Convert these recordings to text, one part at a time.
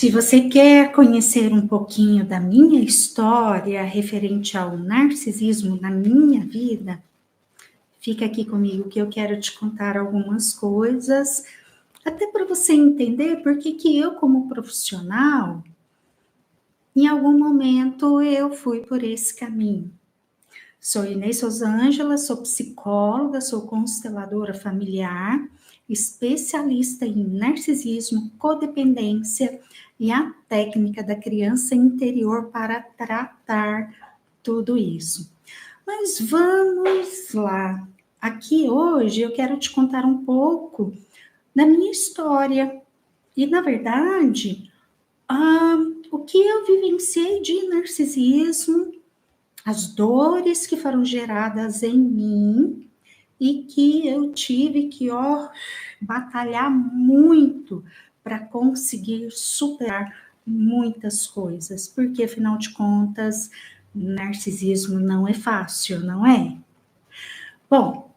Se você quer conhecer um pouquinho da minha história referente ao narcisismo na minha vida, fica aqui comigo que eu quero te contar algumas coisas, até para você entender por que eu, como profissional, em algum momento eu fui por esse caminho. Sou Inês Rosângela, sou psicóloga, sou consteladora familiar, especialista em narcisismo, codependência e a técnica da criança interior para tratar tudo isso. Mas vamos lá. Aqui hoje eu quero te contar um pouco da minha história e, na verdade, o que eu vivenciei de narcisismo, as dores que foram geradas em mim e que eu tive que batalhar muito para conseguir superar muitas coisas, porque afinal de contas, narcisismo não é fácil, não é? Bom,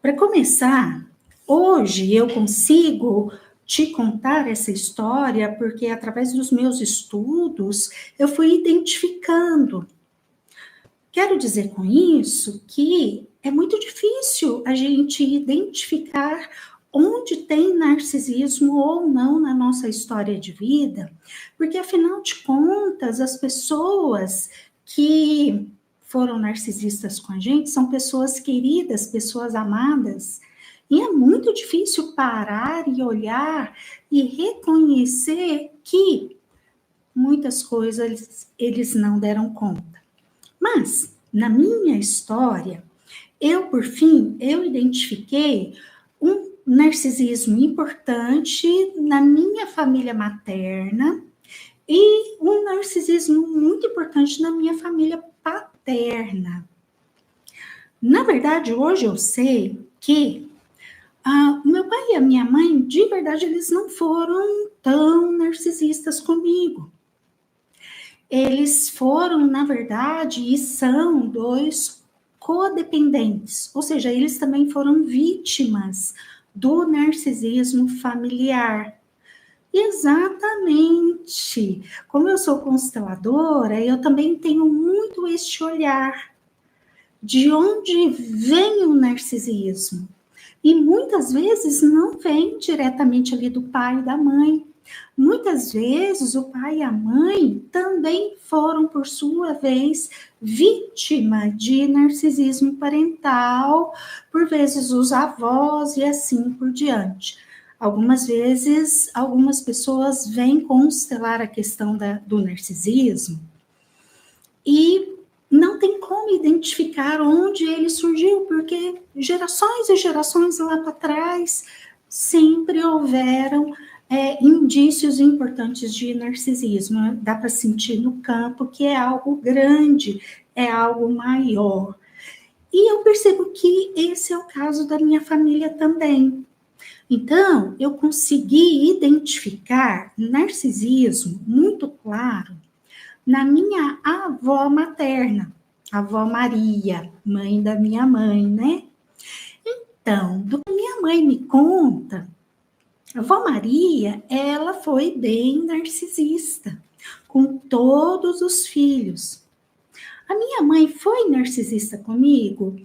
para começar, hoje eu consigo te contar essa história porque através dos meus estudos eu fui identificando. Quero dizer com isso que é muito difícil a gente identificar onde tem narcisismo ou não na nossa história de vida, porque afinal de contas, as pessoas que foram narcisistas com a gente são pessoas queridas, pessoas amadas, e é muito difícil parar e olhar e reconhecer que muitas coisas eles não deram conta. Mas, na minha história, por fim, eu identifiquei um narcisismo importante na minha família materna e um narcisismo muito importante na minha família paterna. Na verdade, hoje eu sei que o meu pai e a minha mãe, de verdade, eles não foram tão narcisistas comigo. Eles foram, na verdade, e são dois codependentes, ou seja, eles também foram vítimas do narcisismo familiar. Exatamente. Como eu sou consteladora, eu também tenho muito este olhar de onde vem o narcisismo. E muitas vezes não vem diretamente ali do pai e da mãe. Muitas vezes o pai e a mãe também foram, por sua vez, vítima de narcisismo parental, por vezes os avós e assim por diante. Algumas vezes, algumas pessoas vêm constelar a questão do narcisismo e não tem como identificar onde ele surgiu, porque gerações e gerações lá para trás sempre houveram indícios importantes de narcisismo. Né? Dá para sentir no campo que é algo grande, é algo maior. E eu percebo que esse é o caso da minha família também. Então, eu consegui identificar narcisismo muito claro na minha avó materna, a avó Maria, mãe da minha mãe, né? Então, do que minha mãe me conta, a avó Maria, ela foi bem narcisista, com todos os filhos. A minha mãe foi narcisista comigo?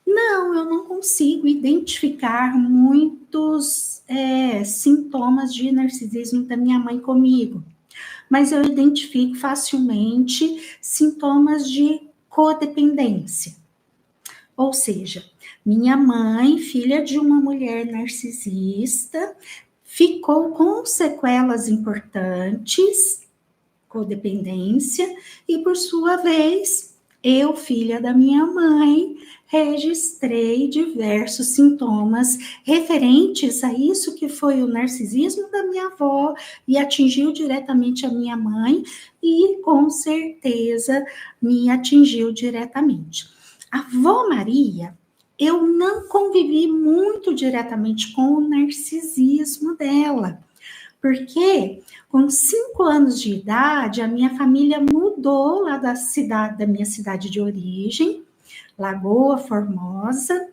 Não, eu não consigo identificar muitos sintomas de narcisismo da minha mãe comigo. Mas eu identifico facilmente sintomas de codependência. Ou seja, minha mãe, filha de uma mulher narcisista, ficou com sequelas importantes, codependência, e por sua vez, eu, filha da minha mãe, registrei diversos sintomas referentes a isso que foi o narcisismo da minha avó e atingiu diretamente a minha mãe e, com certeza, me atingiu diretamente. A avó Maria, eu não convivi muito diretamente com o narcisismo dela, porque com 5 anos de idade, a minha família mudou lá da minha cidade de origem, Lagoa Formosa,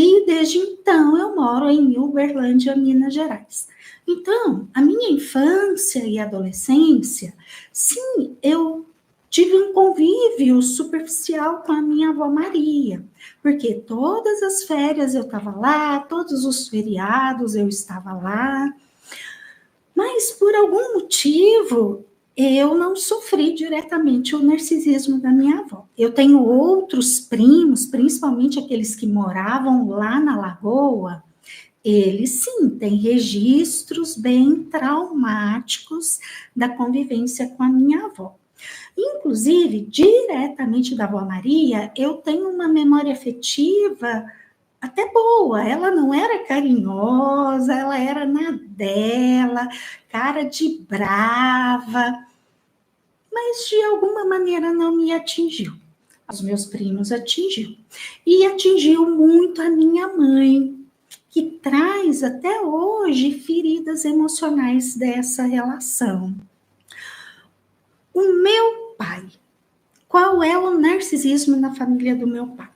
E desde então eu moro em Uberlândia, Minas Gerais. Então, a minha infância e adolescência, sim, eu tive um convívio superficial com a minha avó Maria, porque todas as férias eu estava lá, todos os feriados eu estava lá, mas por algum motivo eu não sofri diretamente o narcisismo da minha avó. Eu tenho outros primos, principalmente aqueles que moravam lá na Lagoa, eles sim têm registros bem traumáticos da convivência com a minha avó. Inclusive, diretamente da avó Maria, eu tenho uma memória afetiva até boa. Ela não era carinhosa, ela era na dela, cara de brava, mas de alguma maneira não me atingiu. Os meus primos atingiu. E atingiu muito a minha mãe, que traz até hoje feridas emocionais dessa relação. O meu pai. Qual é o narcisismo na família do meu pai?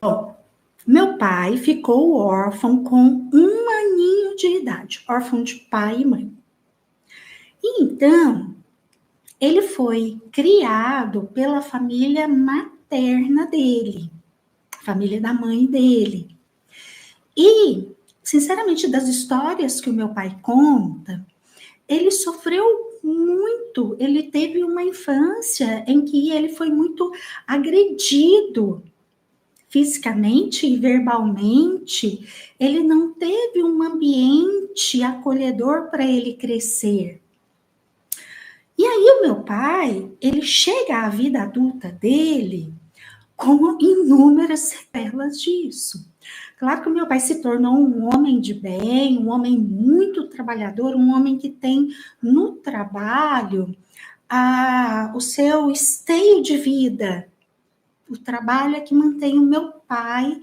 Bom, meu pai ficou órfão com 1 aninho de idade, órfão de pai e mãe. E então, ele foi criado pela família materna dele, família da mãe dele. E, sinceramente, das histórias que o meu pai conta, ele sofreu muito, ele teve uma infância em que ele foi muito agredido fisicamente e verbalmente, ele não teve um ambiente acolhedor para ele crescer. E aí o meu pai, ele chega à vida adulta dele com inúmeras sequelas disso. Claro que o meu pai se tornou um homem de bem, um homem muito trabalhador, um homem que tem no trabalho o seu esteio de vida. O trabalho é que mantém o meu pai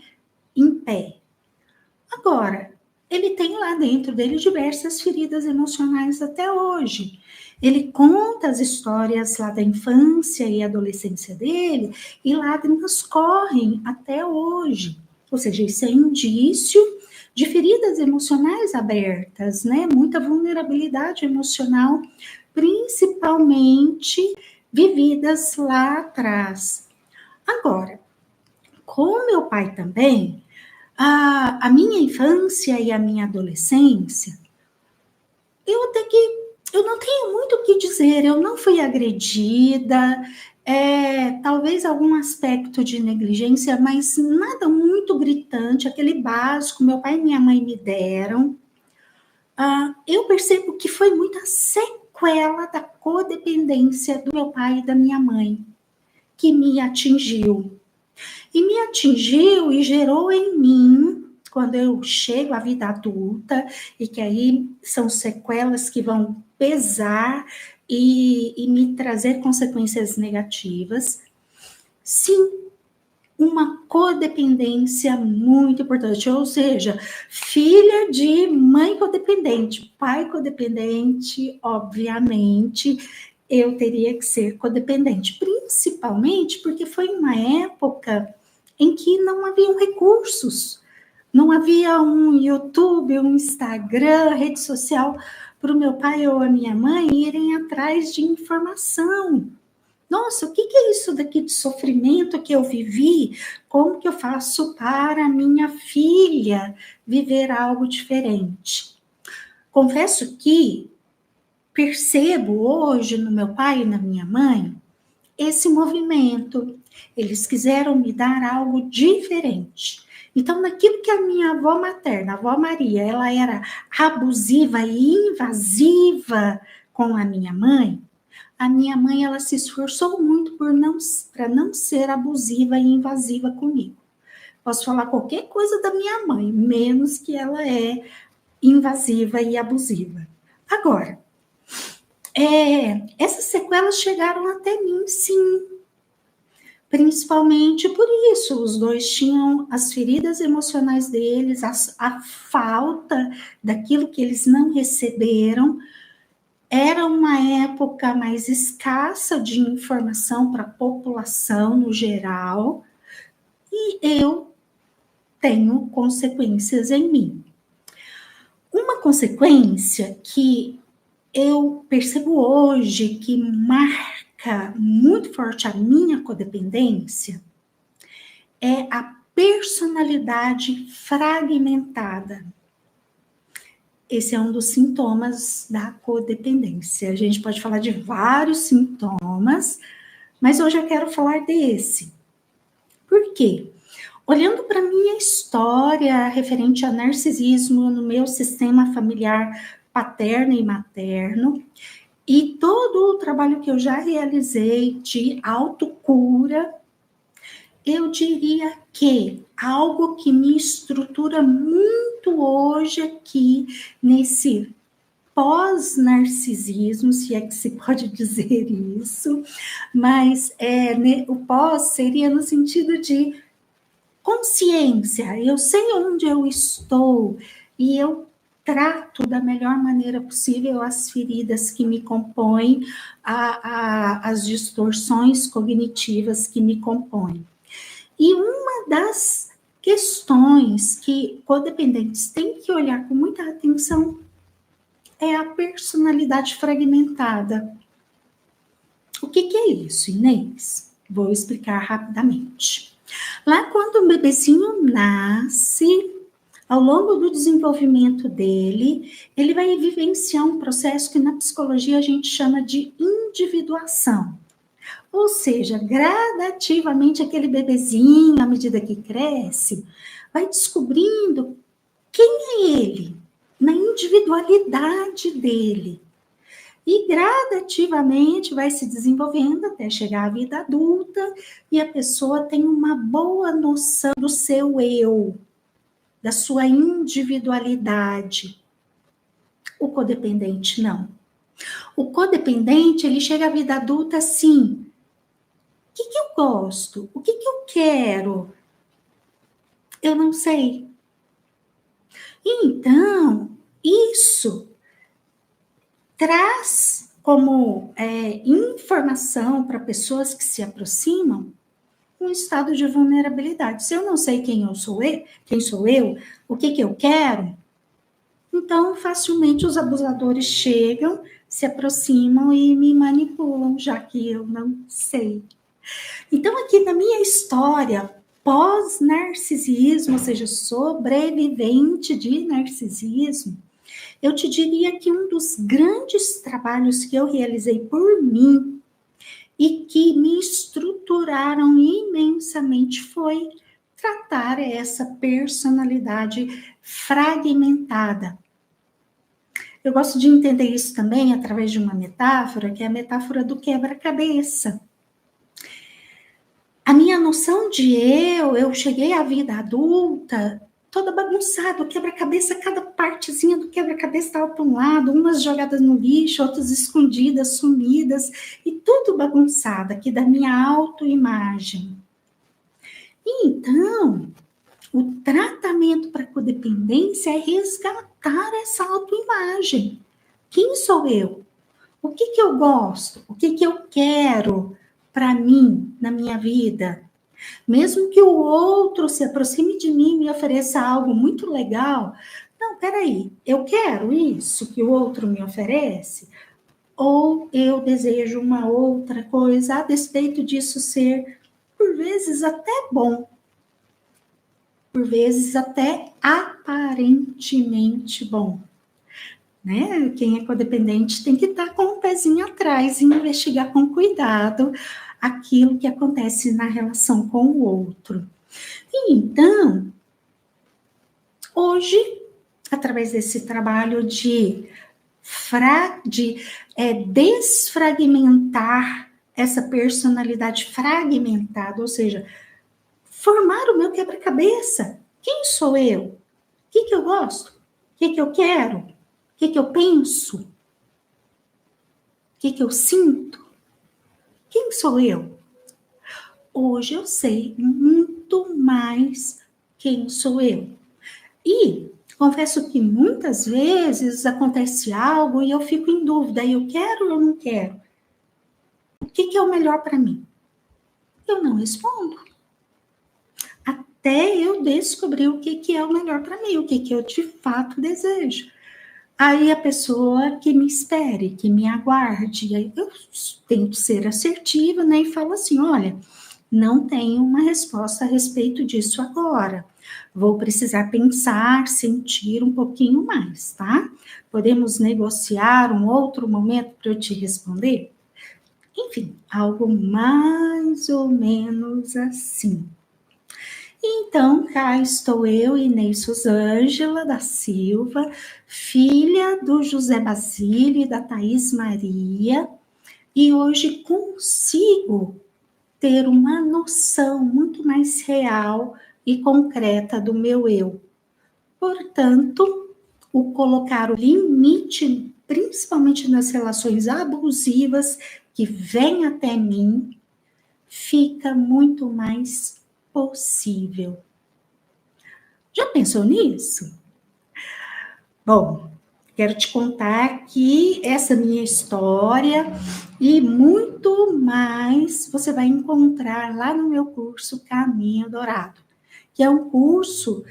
em pé. Agora, ele tem lá dentro dele diversas feridas emocionais até hoje. Ele conta as histórias lá da infância e adolescência dele e lágrimas correm até hoje. Ou seja, isso é indício de feridas emocionais abertas, né? Muita vulnerabilidade emocional, principalmente vividas lá atrás. Agora, com meu pai também, a minha infância e a minha adolescência, eu não tenho muito o que dizer, eu não fui agredida, talvez algum aspecto de negligência, mas nada muito gritante, aquele básico, meu pai e minha mãe me deram. Eu percebo que foi muita sequela da codependência do meu pai e da minha mãe, que me atingiu. E me atingiu e gerou em mim, quando eu chego à vida adulta, e que aí são sequelas que vão pesar e me trazer consequências negativas. Sim, uma codependência muito importante, ou seja, filha de mãe codependente, pai codependente, obviamente, eu teria que ser codependente, principalmente porque foi uma época em que não haviam recursos, não havia um YouTube, um Instagram, rede social para o meu pai ou a minha mãe irem atrás de informação. Nossa, o que é isso daqui de sofrimento que eu vivi? Como que eu faço para a minha filha viver algo diferente? Confesso que percebo hoje no meu pai e na minha mãe esse movimento. Eles quiseram me dar algo diferente. Então, naquilo que a minha avó materna, a avó Maria, ela era abusiva e invasiva com a minha mãe ela se esforçou muito para não ser abusiva e invasiva comigo. Posso falar qualquer coisa da minha mãe, menos que ela é invasiva e abusiva. Agora, essas sequelas chegaram até mim, sim. Principalmente por isso, os dois tinham as feridas emocionais deles, a falta daquilo que eles não receberam. Era uma época mais escassa de informação para a população no geral, e eu tenho consequências em mim. Uma consequência que eu percebo hoje que marca muito forte a minha codependência é a personalidade fragmentada. Esse é um dos sintomas da codependência. A gente pode falar de vários sintomas, mas hoje eu quero falar desse. Por quê? Olhando para a minha história referente ao narcisismo no meu sistema familiar paterno e materno, e todo o trabalho que eu já realizei de autocura, eu diria que algo que me estrutura muito hoje aqui nesse pós-narcisismo, se é que se pode dizer isso, mas o pós seria no sentido de consciência, eu sei onde eu estou e eu trato da melhor maneira possível as feridas que me compõem, as distorções cognitivas que me compõem. E uma das questões que codependentes têm que olhar com muita atenção é a personalidade fragmentada. O que é isso, Inês? Vou explicar rapidamente. Lá quando o bebezinho nasce, ao longo do desenvolvimento dele, ele vai vivenciar um processo que na psicologia a gente chama de individuação. Ou seja, gradativamente aquele bebezinho, à medida que cresce, vai descobrindo quem é ele, na individualidade dele. E gradativamente vai se desenvolvendo até chegar à vida adulta e a pessoa tem uma boa noção do seu eu, da sua individualidade. O codependente não. O codependente, ele chega à vida adulta assim: o que eu gosto? O que eu quero? Eu não sei. Então, isso traz como informação para pessoas que se aproximam um estado de vulnerabilidade. Se eu não sei quem sou eu, o que eu quero, então facilmente os abusadores chegam, se aproximam e me manipulam, já que eu não sei. Então, aqui na minha história pós-narcisismo, ou seja, sobrevivente de narcisismo, eu te diria que um dos grandes trabalhos que eu realizei por mim e que me estruturaram imensamente foi tratar essa personalidade fragmentada. Eu gosto de entender isso também através de uma metáfora, que é a metáfora do quebra-cabeça. A minha noção de eu cheguei à vida adulta toda bagunçada, o quebra-cabeça, cada partezinha do quebra-cabeça estava para um lado, umas jogadas no lixo, outras escondidas, sumidas, e tudo bagunçado aqui da minha autoimagem. E então, o tratamento para codependência é resgatar essa autoimagem. Quem sou eu? O que eu gosto? O que eu quero para mim, na minha vida? Mesmo que o outro se aproxime de mim e me ofereça algo muito legal, não, peraí, eu quero isso que o outro me oferece? Ou eu desejo uma outra coisa a despeito disso ser, por vezes, até bom, por vezes até aparentemente bom. Né? Quem é codependente tem que estar com o pezinho atrás e investigar com cuidado aquilo que acontece na relação com o outro. E então, hoje, através desse trabalho de desfragmentar essa personalidade fragmentada, ou seja, formar o meu quebra-cabeça. Quem sou eu? O que eu gosto? O que eu quero? O que eu penso? O que eu sinto? Quem sou eu? Hoje eu sei muito mais quem sou eu. E confesso que muitas vezes acontece algo e eu fico em dúvida, eu quero ou eu não quero? O que é o melhor para mim? Eu não respondo. A até eu descobrir o que é o melhor para mim, o que eu de fato desejo. Aí a pessoa que me espere, que me aguarde, aí eu tento ser assertiva, né, e falo assim, olha, não tenho uma resposta a respeito disso agora. Vou precisar pensar, sentir um pouquinho mais, tá? Podemos negociar um outro momento para eu te responder? Enfim, algo mais ou menos assim. Então, cá estou eu, Inês Suzângela da Silva, filha do José Basílio e da Thaís Maria, e hoje consigo ter uma noção muito mais real e concreta do meu eu. Portanto, o colocar o limite, principalmente nas relações abusivas que vêm até mim, fica muito mais possível. Já pensou nisso? Bom, quero te contar aqui essa minha história e muito mais você vai encontrar lá no meu curso Caminho Dourado, que é um curso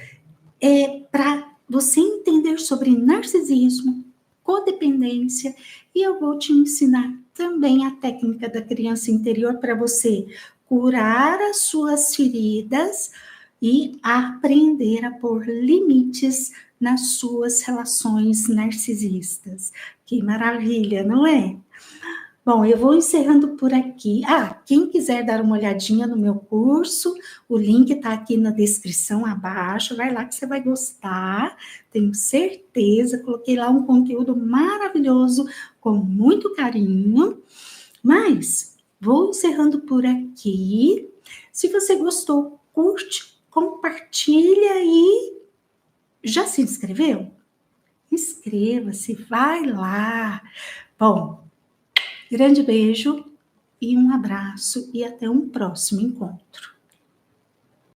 para você entender sobre narcisismo, codependência, e eu vou te ensinar também a técnica da criança interior para você curar as suas feridas e aprender a pôr limites nas suas relações narcisistas. Que maravilha, não é? Bom, eu vou encerrando por aqui. Quem quiser dar uma olhadinha no meu curso, o link está aqui na descrição abaixo. Vai lá que você vai gostar, tenho certeza. Coloquei lá um conteúdo maravilhoso, com muito carinho. Mas vou encerrando por aqui. Se você gostou, curte, compartilha e já se inscreveu? Inscreva-se, vai lá. Bom, grande beijo e um abraço e até um próximo encontro.